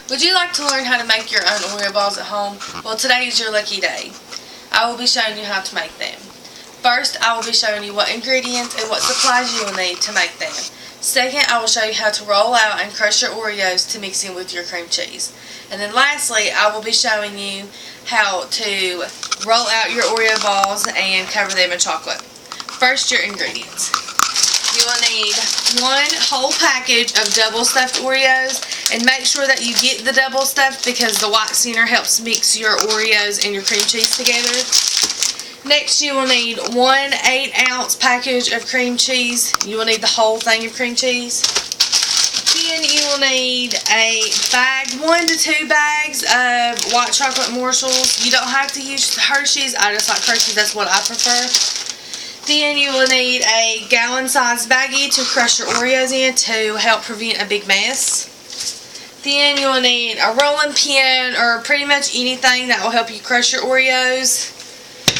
Would you like to learn how to make your own Oreo balls at home? Well, today is your lucky day. I will be showing you how to make them. First, I will be showing you what ingredients and what supplies you will need to make them. Second, I will show you how to roll out and crush your Oreos to mix in with your cream cheese. And then lastly, I will be showing you how to roll out your Oreo balls and cover them in chocolate. First, your ingredients. You will need one whole package of double stuffed Oreos, and make sure that you get the double stuffed because the white center helps mix your Oreos and your cream cheese together. Next, you will need one 8-ounce package of cream cheese. You will need the whole thing of cream cheese. Then you will need a bag, 1 to 2 bags of white chocolate morsels. You don't have to use Hershey's. I just like Hershey's. That's what I prefer. Then you will need a gallon-sized baggie to crush your Oreos in to help prevent a big mess. Then you will need a rolling pin or pretty much anything that will help you crush your Oreos.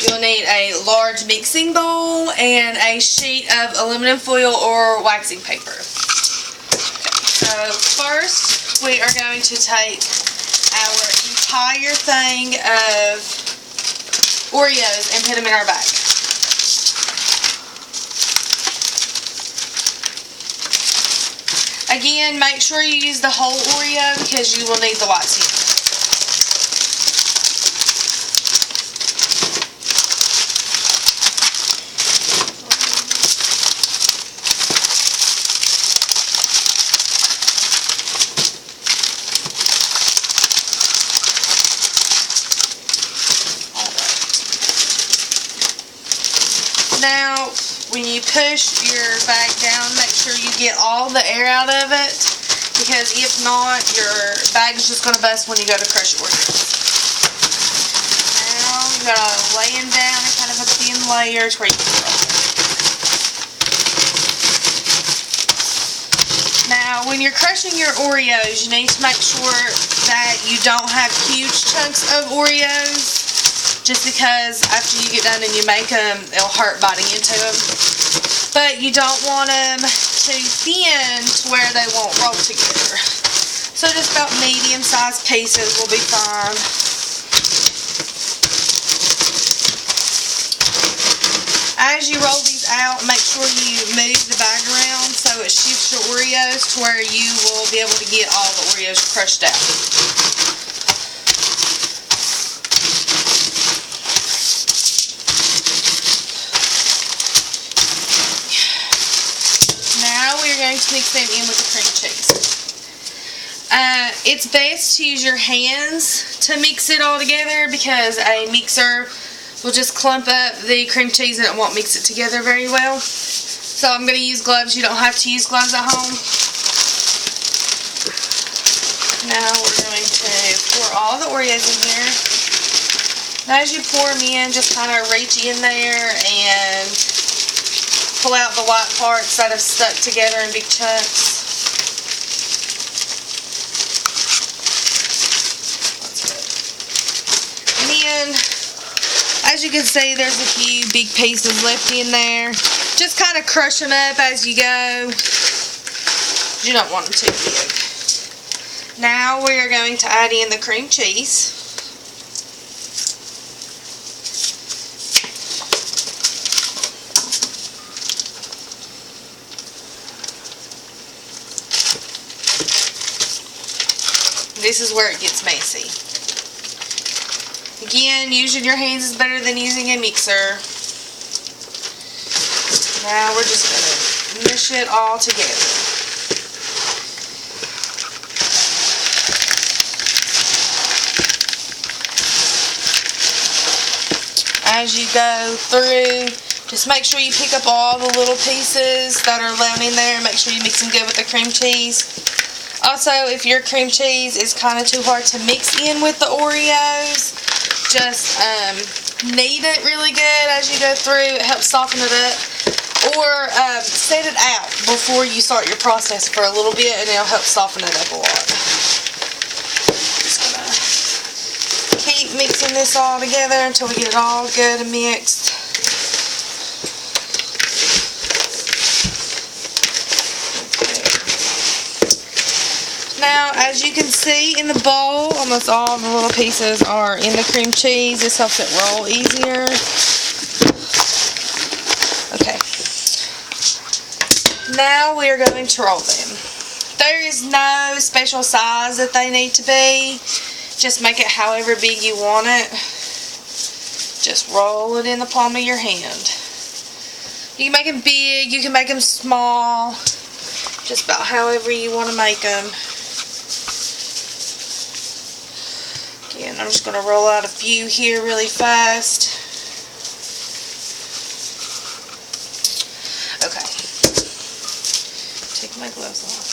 You will need a large mixing bowl and a sheet of aluminum foil or waxing paper. Okay, so first we are going to take our entire thing of Oreos and put them in our bag. Again, make sure you use the whole Oreo because you will need the white center. Now, when you push your bag down, make sure you get all the air out of it, because if not, your bag is just going to bust when you go to crush Oreos. Now, you're going to lay them down in kind of a thin layer to where you can roll them. Now, when you're crushing your Oreos, you need to make sure that you don't have huge chunks of Oreos. Just because after you get done and you make them, it'll hurt biting into them. But you don't want them too thin to where they won't roll together. So just about medium-sized pieces will be fine. As you roll these out, make sure you move the bag around so it shifts your Oreos to where you will be able to get all the Oreos crushed out. Going to mix them in with the cream cheese. It's best to use your hands to mix it all together because a mixer will just clump up the cream cheese and it won't mix it together very well. So I'm going to use gloves. You don't have to use gloves at home. Now we're going to pour all the Oreos in here. Now as you pour them in, just kind of reach in there and pull out the white parts that have stuck together in big chunks. And then, as you can see, there's a few big pieces left in there. Just kind of crush them up as you go. You don't want them too big. Now we are going to add in the cream cheese. This is where it gets messy. Again, using your hands is better than using a mixer. Now we're just going to mush it all together. As you go through, just make sure you pick up all the little pieces that are left in there. Make sure you mix them good with the cream cheese. Also, if your cream cheese is kind of too hard to mix in with the Oreos, just knead it really good as you go through. It helps soften it up. Or set it out before you start your process for a little bit and it'll help soften it up a lot. Just going to keep mixing this all together until we get it all good and mixed. Now, as you can see in the bowl, almost all the little pieces are in the cream cheese. This helps it roll easier. Okay. Now we are going to roll them. There is no special size that they need to be. Just make it however big you want it. Just roll it in the palm of your hand. You can make them big, you can make them small. Just about however you want to make them. Again, I'm just going to roll out a few here really fast. Okay. Take my gloves off.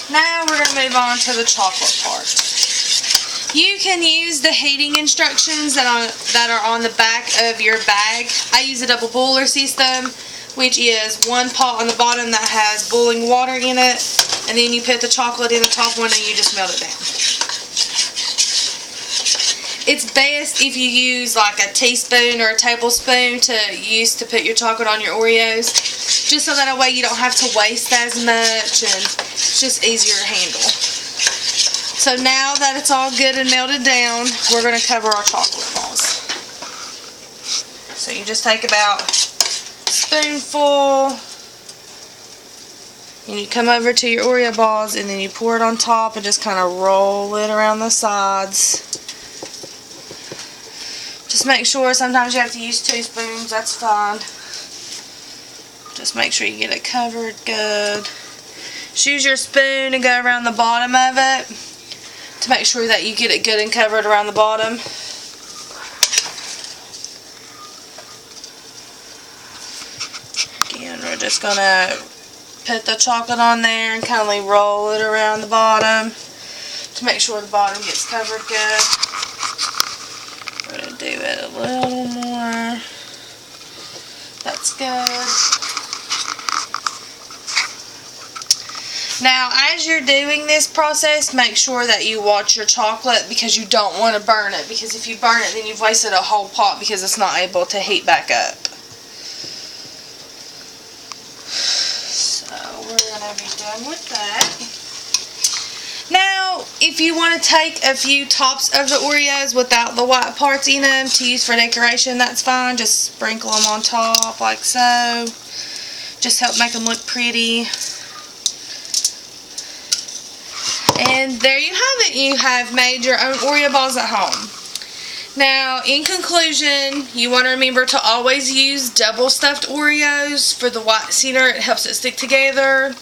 Now we're going to move on to the chocolate part. You can use the heating instructions that are on the back of your bag. I use a double boiler system, which is one pot on the bottom that has boiling water in it, and then you put the chocolate in the top one and you just melt it down. It's best if you use like a teaspoon or a tablespoon to put your chocolate on your Oreos, just so that way you don't have to waste as much and it's just easier to handle. So now that it's all good and melted down, we're going to cover our chocolate balls. So you just take about a spoonful and you come over to your Oreo balls and then you pour it on top and just kind of roll it around the sides. Just make sure, sometimes you have to use 2 spoons, that's fine. Just make sure you get it covered good. Just use your spoon and go around the bottom of it to make sure that you get it good and covered around the bottom. Again, we're just going to put the chocolate on there and kind of roll it around the bottom to make sure the bottom gets covered good. We're going to do it a little more. That's good. Now, as you're doing this process, make sure that you watch your chocolate because you don't want to burn it. Because if you burn it, then you've wasted a whole pot because it's not able to heat back up. So, we're going to be done with that. Now, if you want to take a few tops of the Oreos without the white parts in them to use for decoration, that's fine. Just sprinkle them on top like so. Just help make them look pretty. And there you have it. You have made your own Oreo balls at home. Now, in conclusion, you want to remember to always use double stuffed Oreos for the white center. It helps it stick together.